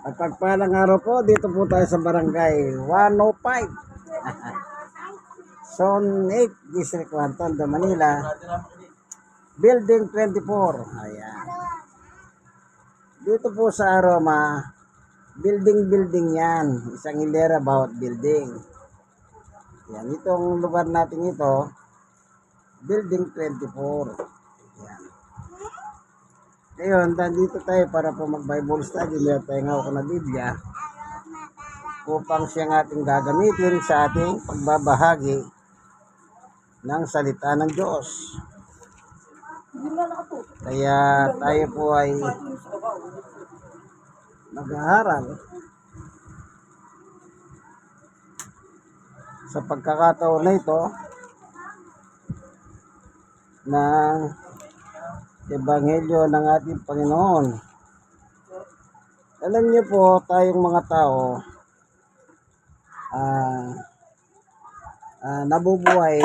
Pagpalang araw po, dito po tayo sa barangay 105. Zone 8, District 1, Tondo, Manila. Building 24. Ayan. Dito po sa Aroma, building yan. Isang hilera bawat building. Ayan, itong lugar natin ito, Building 24. Ayan. Ngayon, nandito tayo para po mag-Bible study. Meron tayong hawak na Biblia upang siyang ating gagamitin sa ating pagbabahagi ng salita ng Diyos. Kaya tayo po ay mag-aaral. Sa pagkakataon na ito ng Ebanghelyo ng ating Panginoon. Alam niyo po, tayong mga tao nabubuhay,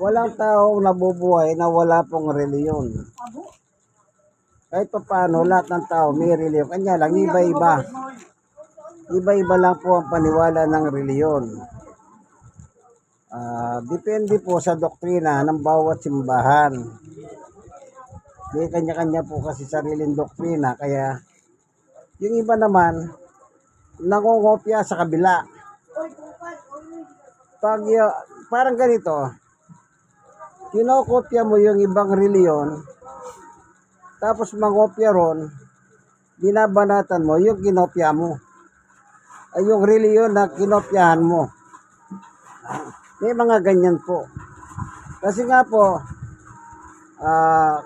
walang taong nabubuhay na wala pong reliyon. Kahit pa paano, lahat ng tao may reliyon. Kanya lang, iba-iba. Iba-iba lang po ang paniwala ng reliyon. Depende po sa doktrina ng bawat simbahan. May kanya-kanya po kasi sariling doktrina. Kaya, yung iba naman, nangongopya sa kabila. Parang ganito, kinokopya mo yung ibang reliyon, tapos mangopya ron, binabanatan mo yung kinopya mo. Ay yung reliyon na kinopyahan mo. May mga ganyan po. Kasi nga po,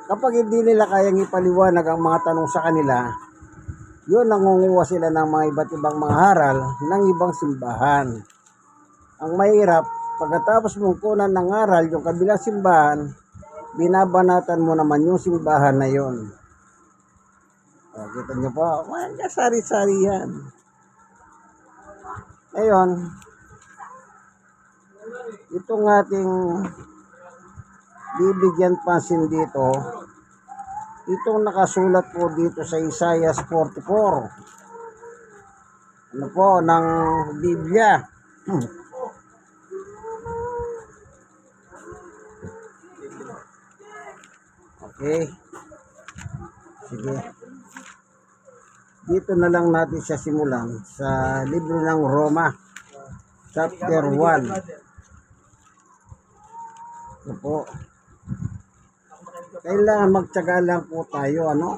kapag hindi nila kayang ipaliwanag ang mga tanong sa kanila, yun, nangunguha sila ng mga iba't ibang mga haral ng ibang simbahan. Ang mahirap, pagkatapos mong kunan ng aral yung kabilang simbahan, binabanatan mo naman yung simbahan na yun. Kita nyo po, sari-sari yan. Ngayon, itong ating bibigyan pansin dito, itong nakasulat po dito sa Isaiah 44. Ano po, ng Biblia. Okay. Sige. Dito na lang natin siya simulan sa libro ng Roma, chapter 1. Ito po. Kailangan magtiyaga lang po tayo, ano?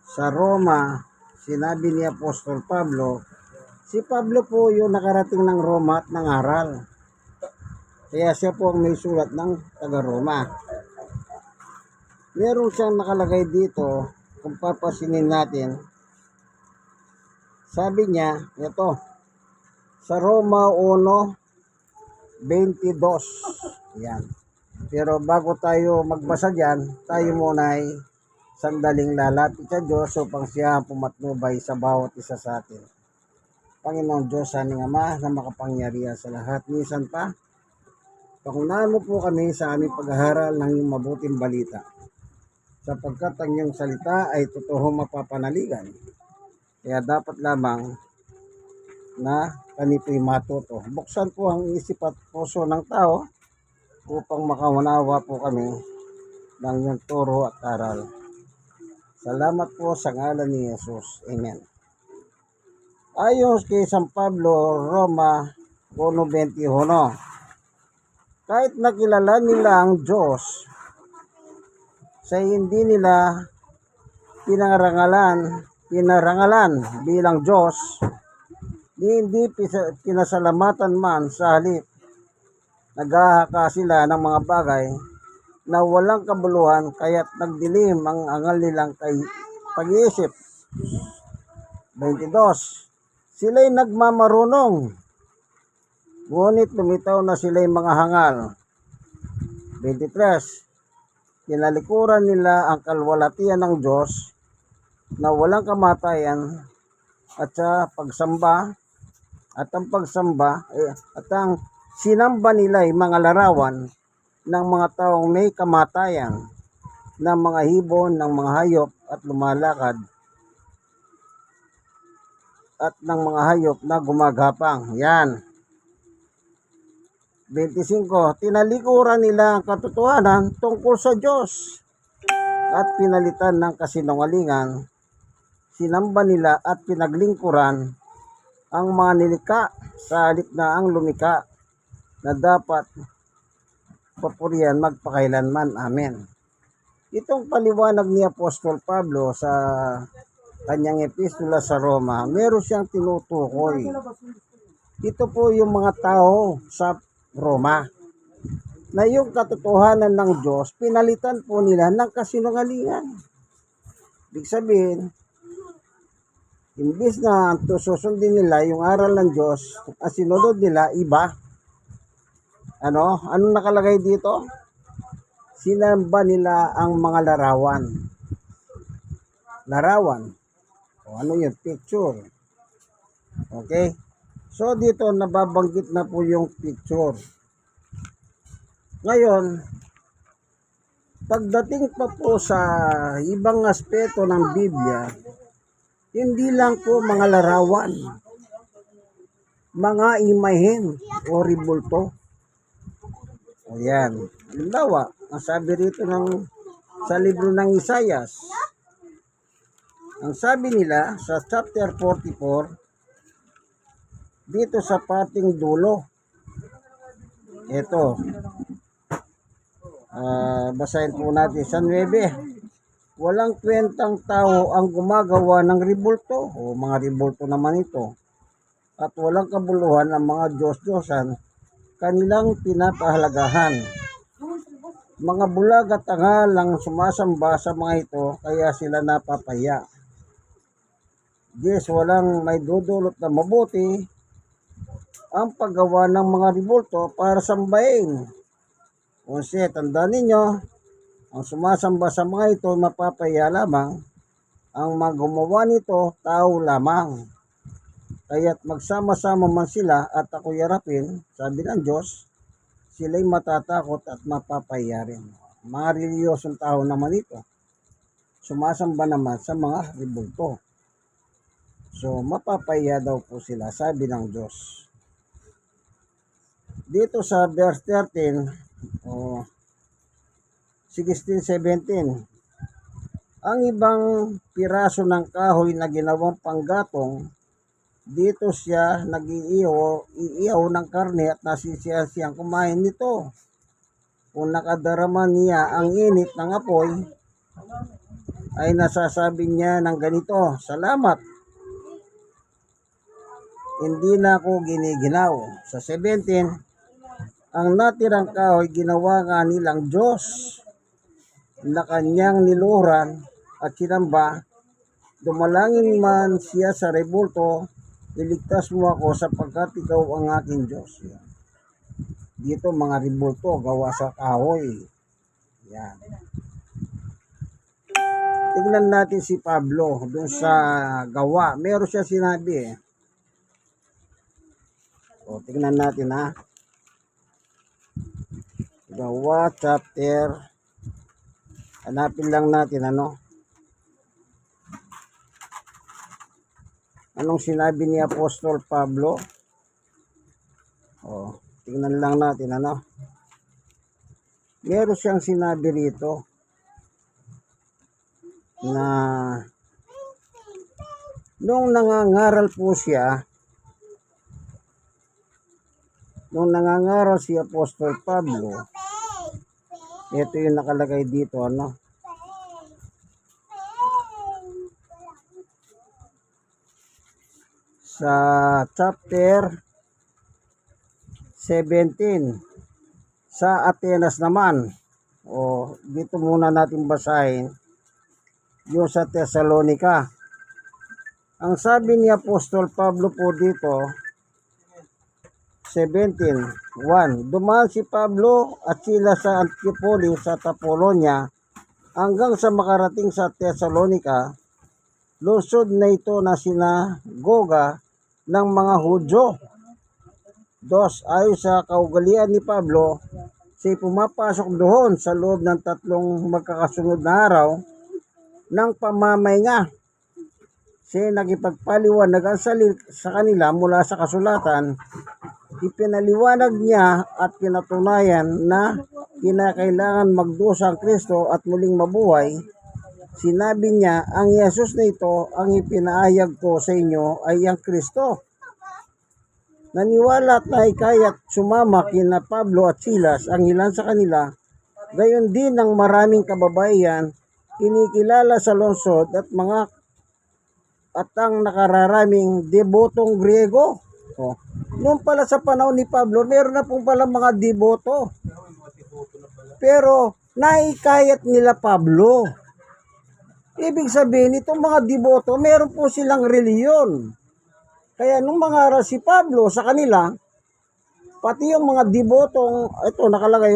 Sa Roma, sinabi ni Apostol Pablo, si Pablo po yung nakarating ng Roma at nangaral. Kaya siya po ang may sulat ng taga-Roma. Meron siyang nakalagay dito, kung papasinin natin. Sabi niya, ito, sa Roma 1:22. Yan. Pero bago tayo magbasa dyan, tayo muna ay sandaling lalapit sa Diyos upang siya pumatnubay sa bawat isa sa atin. Panginoon Diyos, aming Ama na makapangyarihan sa lahat. Minsan pa, pangunahan mo po kami sa aming pag-aaral ng iyong mabuting balita. Sapagkat ang iyong salita ay totoo mapapanaligan. Kaya dapat lamang na kanito'y matuto. Buksan po ang isip at puso ng tao upang makaunawa po kami ng iyong turo at aral. Salamat po sa ngalan ni Jesus. Amen. Ayon kay San Pablo, Roma 1:21. Kahit nakilala nila ang Diyos, sa hindi nila pinarangalan bilang Diyos, hindi pinasalamatan man, sa halip naghahaka sila ng mga bagay na walang kabuluhan, kaya't nagdilim ang angal nilang pag-iisip. 22. Sila'y nagmamarunong, ngunit lumitaw na sila'y mga hangal. 23. Tinalikuran nila ang kalwalatian ng Diyos na walang kamatayan at sa pagsamba at ang sinamba nila ay mga larawan ng mga taong may kamatayan, ng mga hibon, ng mga hayop at lumalakad at ng mga hayop na gumagapang. Yan. 25. Tinalikuran nila ang katotohanan tungkol sa Diyos at pinalitan ng kasinungalingan. Sinamba nila at pinaglingkuran ang mga nilikha sa halip na ang lumikha na dapat papurihan magpakailanman. Amen. Itong paliwanag ni Apostol Pablo sa kanyang epistola sa Roma, meron siyang tinutukoy. Ito po yung mga tao sa Roma na yung katotohanan ng Diyos, pinalitan po nila ng kasinungalingan. Ibig sabihin, imbis na susundin nila yung aral ng Diyos, at sinunod nila iba. Anong nakalagay dito? Sinamba nila ang mga larawan. Larawan. O ano yun? Picture. Okay? So dito nababanggit na po yung picture. Ngayon, pagdating pa po sa ibang aspeto ng Biblia, hindi lang po mga larawan, mga imahen o ribulto. O yan. Halimbawa, ang sabi rito sa libro ng Isayas, ang sabi nila sa chapter 44, dito sa pating dulo, ito, basahin po natin sa 9. Walang kwentang tao ang gumagawa ng ribulto, o mga ribulto naman ito, at walang kabuluhan ang mga Diyos-Diyosan kanilang pinapahalagahan. Mga bulag at tanga lang sumasamba sa mga ito, kaya sila napapaya. Yes, walang may dudulot na mabuti ang paggawa ng mga ribulto para sambahin. Kasi tandaan ninyo, ang sumasamba sa mga ito mapapaya lamang, ang magawa nito tao lamang. Kaya't magsama-sama man sila at ako'y harapin, sabi ng Diyos, sila'y matatakot at mapapaya rin. Mga reliyosong tao naman ito, sumasamba naman sa mga ribulto. So, mapapaya daw po sila, sabi ng Diyos. Dito sa verse 13, 16-17, ang ibang piraso ng kahoy na ginawang panggatong, dito siya nag-iihaw ng karne at nasisiyahan siyang kumain nito. Kung nakadarama niya ang init ng apoy, ay nasasabi niya ng ganito, salamat, hindi na ako giniginaw. Sa 17, ang natirang kahoy ginawa nga nilang Diyos na kanyang niluhuran at sinamba, dumalangin man siya sa rebulto, iligtas mo ako sapagkat ikaw ang aking Diyos. Yan. Dito mga rebulto gawa sa kahoy. Yan. Tingnan natin si Pablo dun sa gawa. Meron siya sinabi O, tingnan natin ha. Gawa chapter. Hanapin lang natin anong sinabi ni Apostol Pablo. O, tingnan lang natin meron siyang sinabi rito na nung nangangaral si Apostol Pablo, ito yung nakalagay dito sa chapter 17 sa Atenas naman. O dito muna natin basahin yung sa Thessalonica. Ang sabi ni Apostol Pablo po dito 17:1, dumaan si Pablo at sila sa Antipoli sa Tapolonia hanggang sa makarating sa Thessalonica, lungsod na ito na sinagoga ng mga Hudyo. Ayon sa kaugalian ni Pablo, siya pumapasok doon sa loob ng 3 magkakasunod na araw ng pamamahinga. siya nakipagpaliwanag sa kanila mula sa kasulatan. Ipinaliwanag niya at pinatunayan na kinakailangan magdusa ang Kristo at muling mabuhay. Sinabi niya, ang Yesus na ito, ang ipinaayag ko sa inyo ay ang Kristo. Naniwala at naikayat sumama kina Pablo at Silas ang ilan sa kanila. Gayon din ang maraming kababaihan, kinikilala sa lungsod at ang nakararaming debotong Griego. Noon pala sa panahon ni Pablo, meron na pong pala mga deboto. Pero naikayat nila Pablo. Ibig sabihin, itong mga deboto, meron po silang reliyon. Kaya nung mangaral si Pablo sa kanila, pati yung mga debotong, ito nakalagay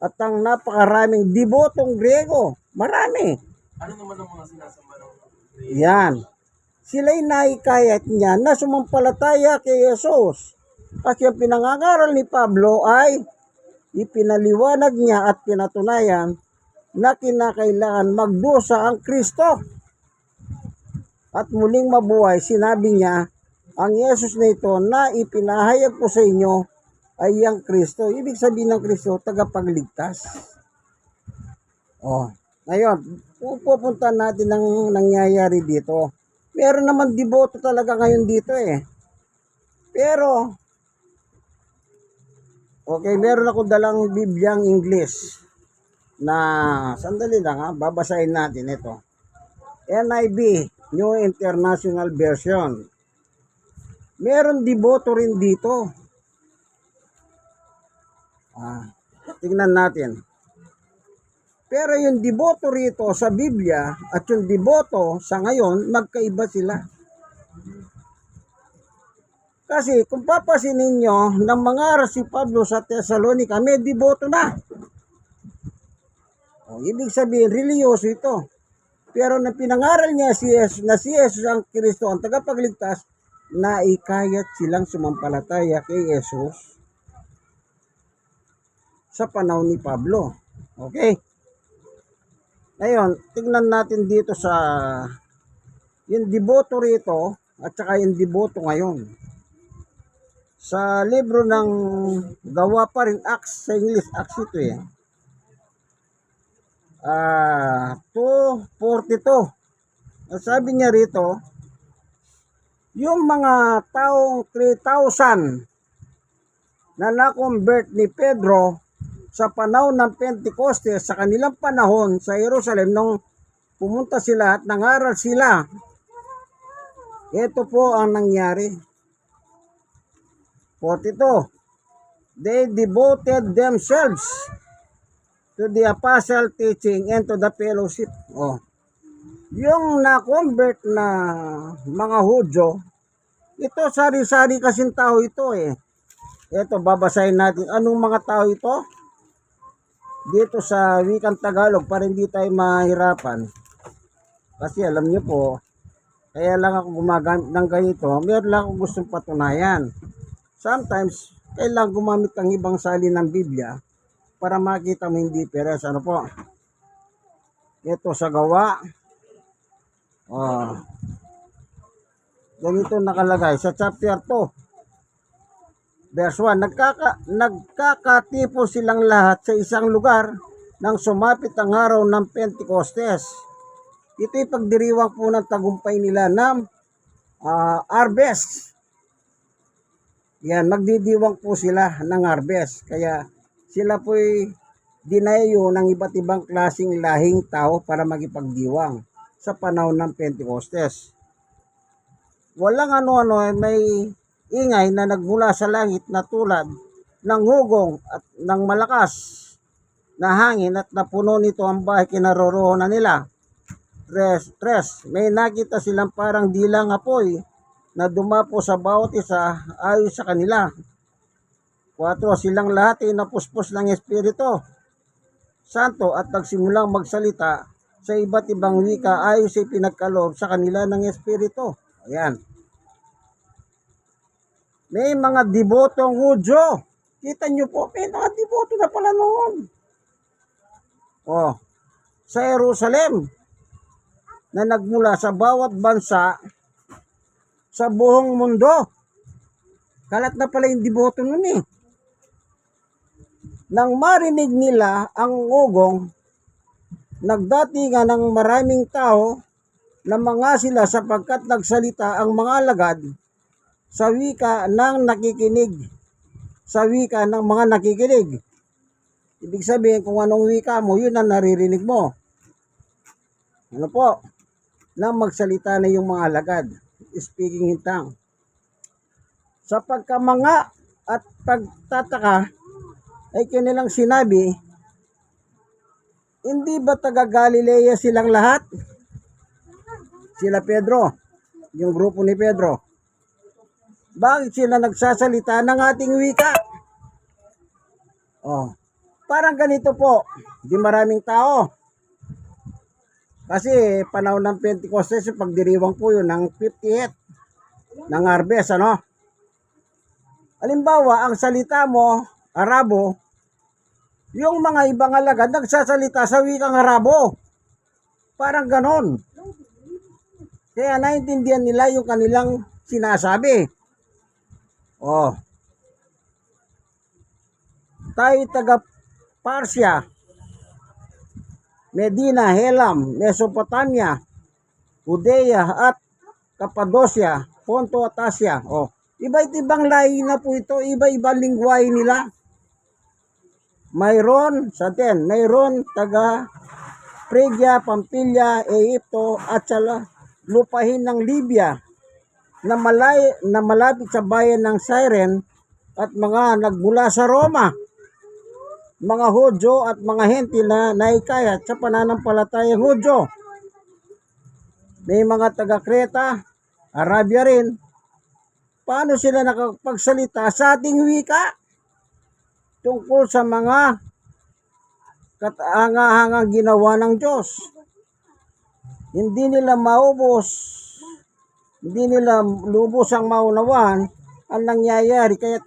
at ang napakaraming debotong Griego. Marami. Ano naman ang mga sinasamba ng Yan. Sila'y naikayat niya na sumampalataya kay Jesus. Kasi ang pinangangaral ni Pablo ay ipinaliwanag niya at pinatunayan na kinakailangan magdusa ang Kristo. At muling mabuhay, sinabi niya, ang Yesus na ito na ipinahayag ko sa inyo ay ang Kristo. Ibig sabihin ng Kristo, tagapagligtas. Ngayon, pupunta natin ang nangyayari dito. Meron naman deboto talaga ngayon dito Pero, okay, meron ako dalang Bibliang English na, sandali lang babasahin natin ito. NIV, New International Version. Meron deboto rin dito. Tingnan natin. Pero yung deboto rito sa Biblia at yung deboto sa ngayon, magkaiba sila. Kasi kung papasin ninyo, ng mangaral si Pablo sa Thessalonica, may deboto na. Ibig sabihin, religyoso ito. Pero na pinangaral niya si Jesus ang Kristo, ang tagapagligtas, naikayat silang sumampalataya kay Jesus sa panahon ni Pablo. Okay? Ngayon, tingnan natin dito sa yung deboto rito at saka yung deboto ngayon. Sa libro ng Gawa pa rin, Acts sa English, Acts ito 2:42. Sabi niya rito, yung mga taong 3,000 na na-convert ni Pedro sa panahon ng Pentecostes, sa kanilang panahon sa Jerusalem, nung pumunta sila at nangaral sila, ito po ang nangyari. 42. They devoted themselves to the apostle teaching and to the fellowship. Yung na-convert na mga Hudyo, ito sari-sari kasing tao ito Ito, babasahin natin. Anong mga tao ito? Dito sa wikang Tagalog para hindi tayo mahirapan. Kasi alam niyo po, kaya lang ako gumagamit ng ganito, meron lang akong gustong patunayan. Sometimes, kailangan gumamit ng ibang salin ng Biblia para makita mo yung difference. Ano po? Ito sa Gawa. Ganito nakalagay sa chapter 2. Verse 1, nagkakatipo silang lahat sa isang lugar nang sumapit ang araw ng Pentecostes. Ito'y pagdiriwang po ng tagumpay nila ng harvest. Yan, magdidiwang po sila ng harvest. Kaya sila po'y dinayo ng iba't ibang klaseng lahing tao para magipagdiwang sa panahon ng Pentecostes. Walang may ingay na nagmula sa langit na tulad ng hugong at ng malakas na hangin at napuno nito ang bahay kinaroroonan nila. 3. May nakita silang parang dilang apoy na dumapo sa bawat isa ayon sa kanila. 4. Silang lahat ay napuspos ng Espiritu Santo at nagsimulang magsalita sa iba't ibang wika ayon sa pinagkaloob sa kanila ng Espiritu. Ayan. May mga debotong Hudyo. Kita nyo po, may mga deboto na pala noon. Sa Jerusalem. na nagmula sa bawat bansa sa buong mundo. Kalat na pala yung deboto nun eh. Nang marinig nila ang ugong, nagdatingan ng maraming tao na mga sila sapagkat nagsalita ang mga alagad sa wika ng nakikinig. Sa wika ng mga nakikinig. Ibig sabihin kung anong wika mo, yun ang naririnig mo. Ano po? Nang magsalita na yung mga alagad. Speaking in tongue. Sa pagkamanga at pagtataka ay kanilang sinabi, hindi ba taga Galilea silang lahat? Sila Pedro, yung grupo ni Pedro. Bakit sila nagsasalita ng ating wika? Oh, parang ganito po, di maraming tao. Kasi panahon ng Pentecostes, pagdiriwang po yun ng 58 ng harvest, ano? Halimbawa, ang salita mo, Arabo, yung mga ibang alagad nagsasalita sa wikang Arabo. Parang ganon. Kaya naintindihan nila yung kanilang sinasabi. Oh. Tayo taga Parsia, Medina, Helam, Mesopotamia, Judea at Cappadocia, Ponto at Asia. Oh. Iba't ibang lahi na po ito, iba-ibang lingwahe nila. Mayroon taga Phrygia, Pamphylia, Egypto at sa lupahin ng Libya na malapit sa bayan ng Cyrene at mga nagmula sa Roma, mga Hudyo at mga Hentil na naikayat sa pananampalatayang Hudyo. May mga taga Creta, Arabia rin. Paano sila nakapagsalita sa ating wika? Tungkol sa mga katanga-hangang ginawa ng Diyos. Hindi nila lubos ang maunawaan ang nangyayari. Kaya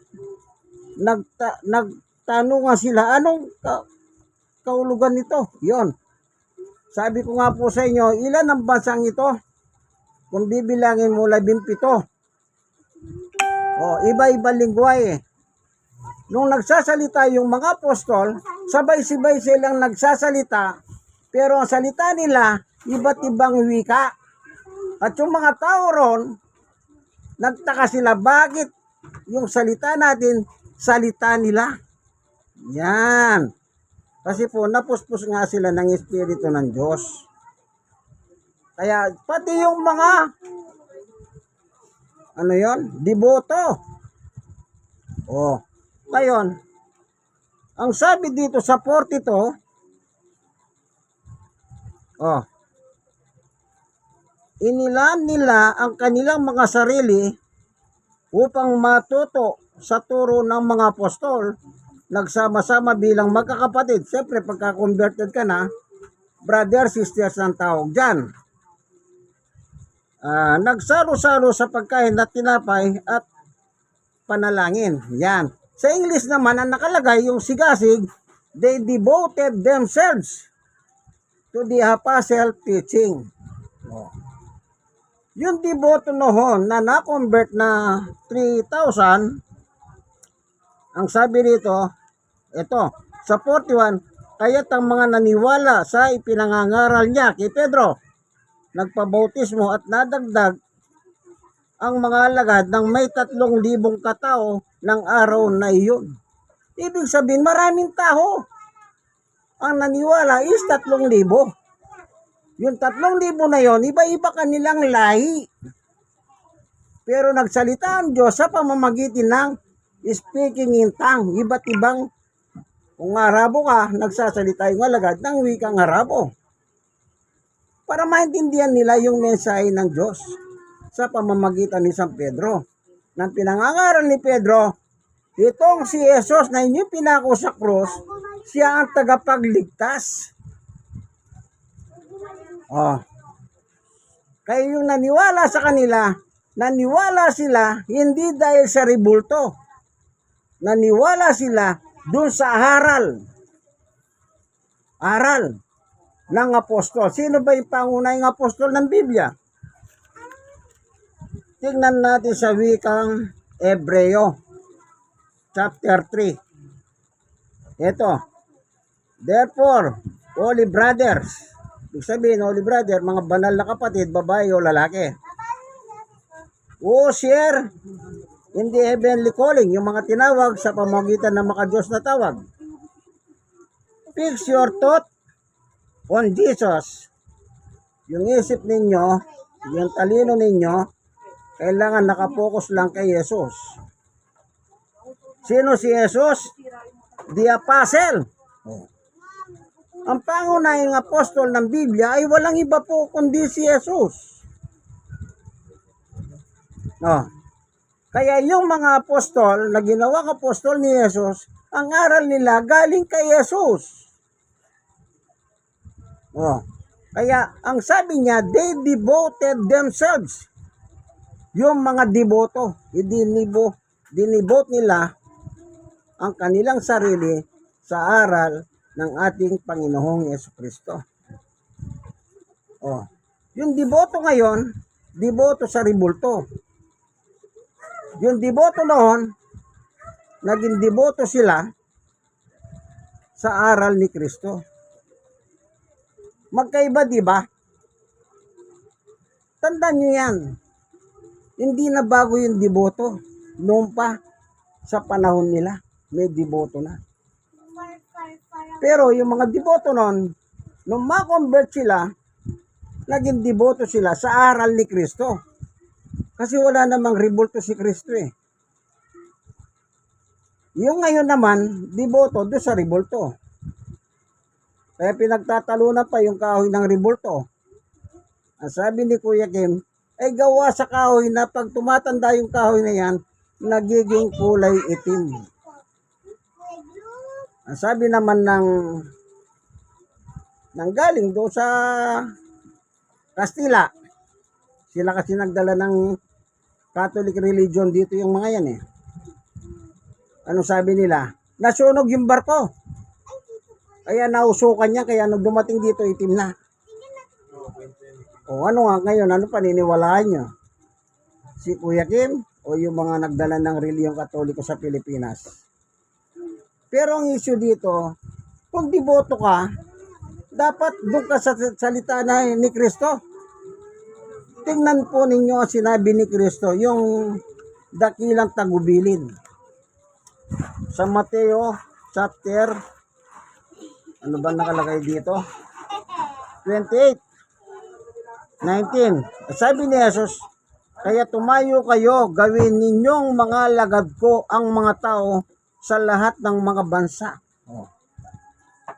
nagtanungan sila, anong kaulugan nito? Yon. Sabi ko nga po sa inyo, ilan ang bansang ito? Kung bibilangin mo 17. Iba-iba lingwahe. Nung nagsasalita yung mga apostol, sabay-sabay silang nagsasalita, pero ang salita nila, iba't ibang wika. At yung mga tao ron, nagtaka sila, bakit yung salita natin, salita nila? Yan. Kasi po, napuspos nga sila ng Espiritu ng Diyos. Kaya, pati yung mga, deboto. Ngayon, ang sabi dito sa 42, inilaan nila ang kanilang mga sarili upang matuto sa turo ng mga apostol, nagsama-sama bilang magkakapatid. Siyempre, pagka-converted ka na, brother, sisters ang tawag dyan. Nagsalo-salo sa pagkain at tinapay at panalangin. Yan. Sa English naman, ang nakalagay yung sigasig, they devoted themselves to the apostle teaching. Yung deboto noon na na-convert na 3,000, ang sabi dito, ito, sa 41, kaya't ang mga naniwala sa ipinangangaral niya kay Pedro, nagpabautismo at nadagdag ang mga alagad ng may 3,000 katao ng araw na iyon. Ibig sabihin, maraming tao. Ang naniwala is 3,000. Yung 3,000 na yon, iba-iba kanilang lahi. Pero nagsalita ang Diyos sa pamamagitan ng speaking in tongue. Iba't ibang, kung Arabo ka, nagsasalita yung alagad ng wikang Arabo. Para maintindihan nila yung mensahe ng Diyos sa pamamagitan ni San Pedro. Nang pinangangaral ni Pedro, itong si Jesus na inyo pinako sa krus, siya ang tagapagligtas. Kaya yung naniwala sa kanila, naniwala sila hindi dahil sa ribulto. Naniwala sila dun sa aral. ng apostol. Sino ba yung pangunahing apostol ng Biblia? Tingnan natin sa wikang Hebreo, chapter 3. Ito. Therefore, holy brothers, ibig sabihin, holy brother, mga banal na kapatid, babae o lalaki, who share in the heavenly calling, yung mga tinawag sa pamamagitan ng makadiyos na tawag. Fix your thought on Jesus. Yung isip ninyo, yung talino ninyo, kailangan nakapokus lang kay Jesus. Sino si Jesus? The Apostle. Ang pangunahing apostol ng Biblia ay walang iba po kundi si Jesus. Kaya yung mga apostol na ginawang apostol ni Jesus, ang aral nila galing kay Jesus. Kaya ang sabi niya, they devoted themselves. Yung mga deboto, dinibote nila ang kanilang sarili sa aral ng ating Panginoong Jesucristo. Yung deboto ngayon, deboto sa ribulto. Yung deboto noon, naging deboto sila sa aral ni Kristo. Magkaiba, di ba? Tandaan nyo yan. Hindi na bago yung deboto. Noon pa, sa panahon nila, may deboto na. Pero yung mga deboto noon, nung ma-convert sila, naging deboto sila sa aral ni Kristo. Kasi wala namang ribulto si Kristo eh. Yung ngayon naman, deboto doon sa ribulto. Kaya pinagtatalunan pa yung kahoy ng ribulto. Ang sabi ni Kuya Kim, ay gawa sa kahoy na pag tumatanda yung kahoy na yan, nagiging kulay itim. Ang sabi naman ng galing doon sa Kastila, sila kasi nagdala ng Catholic religion dito yung mga yan eh. Ano sabi nila? Nasunog yung barko. Kaya nausukan niya, kaya nung dumating dito, itim na. O ano nga ngayon, ano paniniwalaan nyo? Si Kuya Kim o yung mga nagdala ng reliyong Katoliko sa Pilipinas? Pero ang issue dito, kung deboto ka, dapat doon ka sa salita na ni Kristo. Tingnan po ninyo ang sinabi ni Kristo, yung dakilang tagubilin. Sa Mateo chapter, ano ba nakalagay dito? 28, 19. Sabi ni Jesus, kaya tumayo kayo, gawin ninyong mga lagad ko ang mga tao sa lahat ng mga bansa.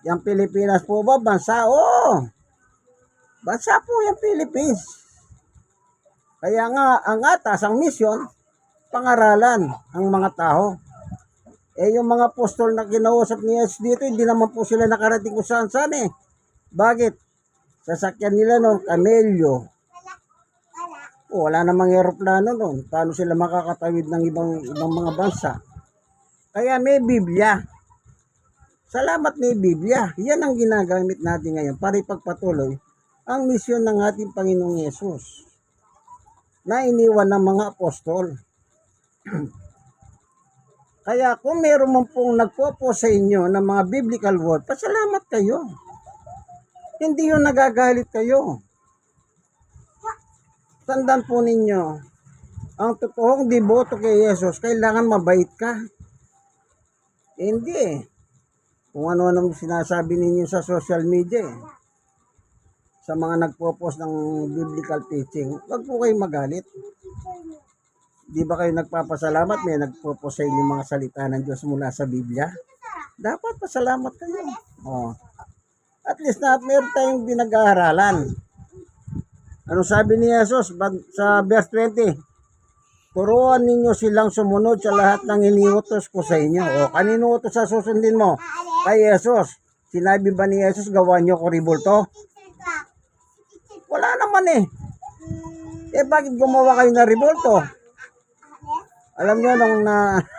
Yung Pilipinas po ba? Bansa? Bansa po yung Philippines. Kaya nga, ang atas, ang misyon, pangaralan ang mga tao. Yung mga apostol na kinausap ni Jesus dito, hindi naman po sila nakarating kung saan-saan eh. Bakit? Sasakyan nila noon, kamelyo. Wala namang aeroplano noon. Paano sila makakatawid ng ibang mga bansa? Kaya may Biblia. Salamat may Biblia. Yan ang ginagamit natin ngayon para ipagpatuloy ang misyon ng ating Panginoong Yesus na iniwan ng mga apostol. Kaya kung meron man pong nagpopo sa inyo ng mga biblical word, pasalamat kayo. Hindi yun nagagalit kayo. Tandaan po ninyo, ang totoong deboto kay Jesus, kailangan mabait ka. Hindi eh. Kung ano-ano sinasabi ninyo sa social media eh. Sa mga nagpo-post ng biblical teaching, wag po kayo magalit. Di ba kayo nagpapasalamat? May nagpo-post sa inyo mga salita ng Diyos mula sa Biblia. Dapat pasalamat kayo. At least na meron tayong pinag-aaralan. Ano sabi ni Jesus sa verse 20? Turuan ninyo silang sumunod sa lahat ng iniutos ko sa inyo. Kanino utos sa susundin mo? Kay Jesus. Sinabi ba ni Jesus, gawa nyo ko ribulto? Wala naman eh. Bakit gumawa kayo na ribulto? Alam nyo, nung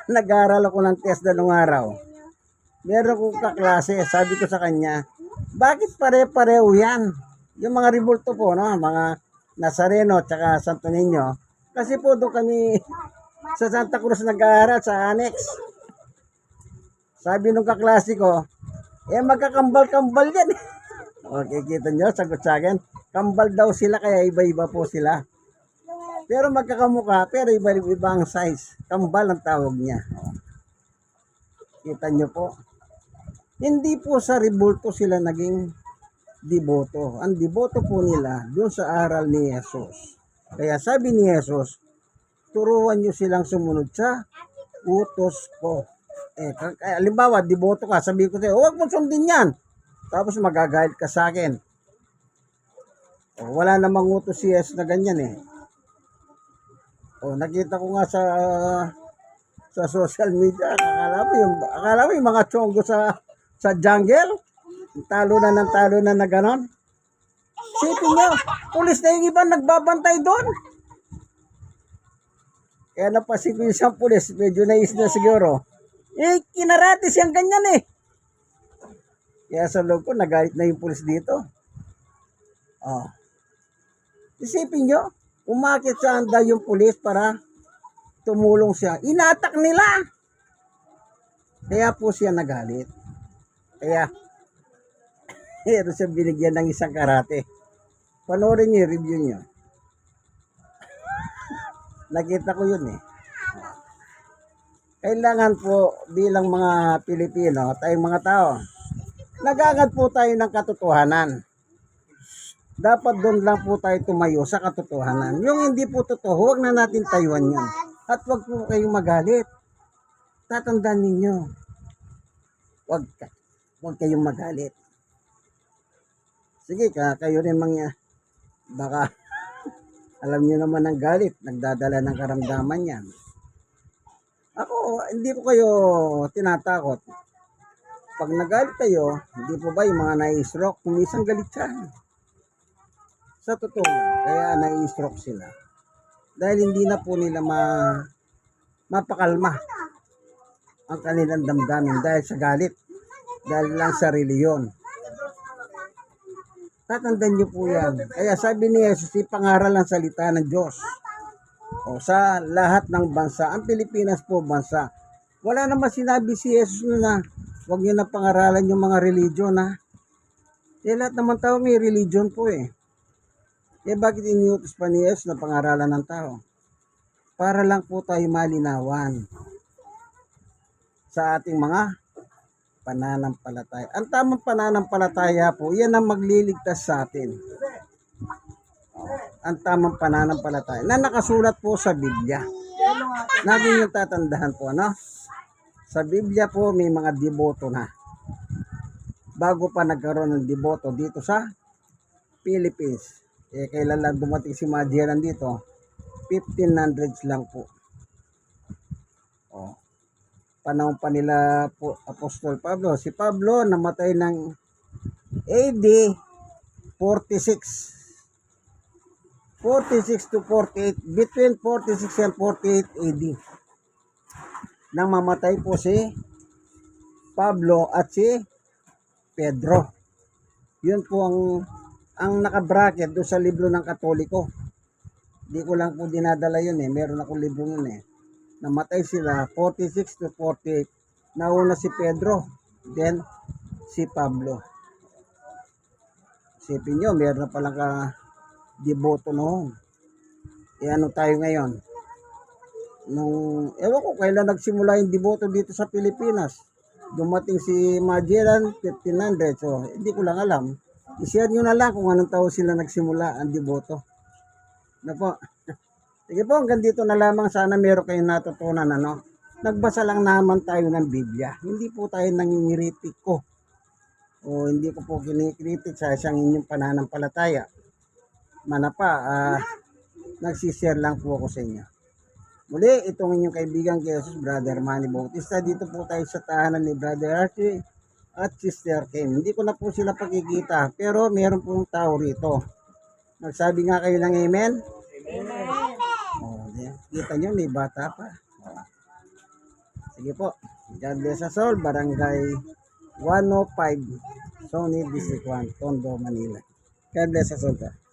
nag-aaral ako ng TESDA nung araw, meron kong kaklase, sabi ko sa kanya, Bakit pare-pareho yan? Yung mga rebulto po, no? Mga Nazareno tsaka Santo Niño. Kasi po doon kami sa Santa Cruz nag-aaral sa Annex. Sabi nung kaklase ko, magkakambal-kambal yan. Okay, kita nyo, sagot sa akin. Kambal daw sila, kaya iba-iba po sila. Pero magkakamukha, pero iba-iba ang size. Kambal ang tawag niya. Kita nyo po. Hindi po sa rebulto sila naging deboto. Ang deboto po nila doon sa aral ni Jesus. Kaya sabi ni Jesus, turuan nyo silang sumunod sa utos ko. Halimbawa, deboto ka, sabi ko sa'yo, huwag mo sundin yan. Tapos magagalit ka sa akin. Wala namang utos si Jesus na ganyan eh. Nakita ko nga sa social media, akala mo yung mga chonggo sa jungle, talo na ganon. Sipin nyo, pulis na yung iba nagbabantay doon. Kaya napasin ko yung isang pulis, medyo nais na siguro. Kinarati siyang ganyan eh. Kaya sa loob ko, nagalit na yung pulis dito. Isipin nyo, umakit sa handa yung pulis para tumulong siya. Inatak nila. Kaya po siya nagalit. Kaya, meron siya binigyan ng isang karate. Panoorin niyo, review niyo. Nakita ko yun eh. Kailangan po bilang mga Pilipino, tayong mga tao, nag-aangad po tayo ng katotohanan. Dapat doon lang po tayo tumayo sa katotohanan. Yung hindi po totoo, huwag na natin tayuan yun. At huwag po kayong magalit. Tatandaan ninyo. Huwag kayong magalit. Sige, kayo rin baka alam niyo naman ang galit, nagdadala ng karamdaman yan. Ako, hindi ko kayo tinatakot. Pag nagalit kayo, hindi po ba yung mga nai-stroke, kumisang galit yan. Sa totoo lang, kaya nai-stroke sila. Dahil hindi na po nila mapakalma ang kanilang damdamin dahil sa galit. Dahil lang sa reliyon. Tatandaan niyo po yan. Kaya sabi ni Jesus, ipangaral ang salita ng Diyos. Sa lahat ng bansa. Ang Pilipinas po bansa. Wala naman sinabi si Jesus na huwag niyo na pangaralan yung mga religion ha. Lahat naman tao may religion po eh. Bakit iniutos pa ni Jesus na pangaralan ng tao? Para lang po tayo malinawan sa ating mga pananampalataya. Ang tamang pananampalataya po, yan ang magliligtas sa atin. Ang tamang pananampalataya na nakasulat po sa Biblia. Natin yung tatandaan po, no? Sa Biblia po, may mga deboto na. Bago pa nagkaroon ng deboto dito sa Philippines. Kailan lang dumating si Magellan dito? 1500s lang po. Panahon pa nila po Apostol Pablo. Si Pablo namatay ng AD 46. 46 to 48, between 46 and 48 AD. Nang mamatay po si Pablo at si Pedro. Yun po ang naka-bracket doon sa libro ng Katoliko. Di ko lang po dinadala yun eh. Meron akong libro nun eh. Namatay sila 46 to 48. Nauna si Pedro, then si Pablo. Isipin nyo, meron na palang deboto noon. Ano tayo ngayon? Ewan ko kailan nagsimula yung deboto dito sa Pilipinas. Dumating si Magellan 1500. So, hindi ko lang alam. I-share nyo na lang kung anong taon sila nagsimula ang deboto. Na po. Sige po, hanggang dito na lamang. Sana meron kayong natutunan, ano? Nagbasa lang naman tayo ng Biblia. Hindi po tayo nangingiritik ko. O hindi ko po kinikritik sa isang inyong pananampalataya. Nagsishare lang po ako sa inyo. Muli, itong inyong kaibigan Jesus, Brother Manny Bautista. Dito po tayo sa tahanan ni Brother Archie at Sister Kim. Hindi ko na po sila pakikita, pero meron pong tao rito. Nagsabi nga kayo ng amen? Amen. Kita nyo, may bata pa. Sige po. God bless us all. Barangay 105 Sony District 1, Tondo, Manila. God bless us all.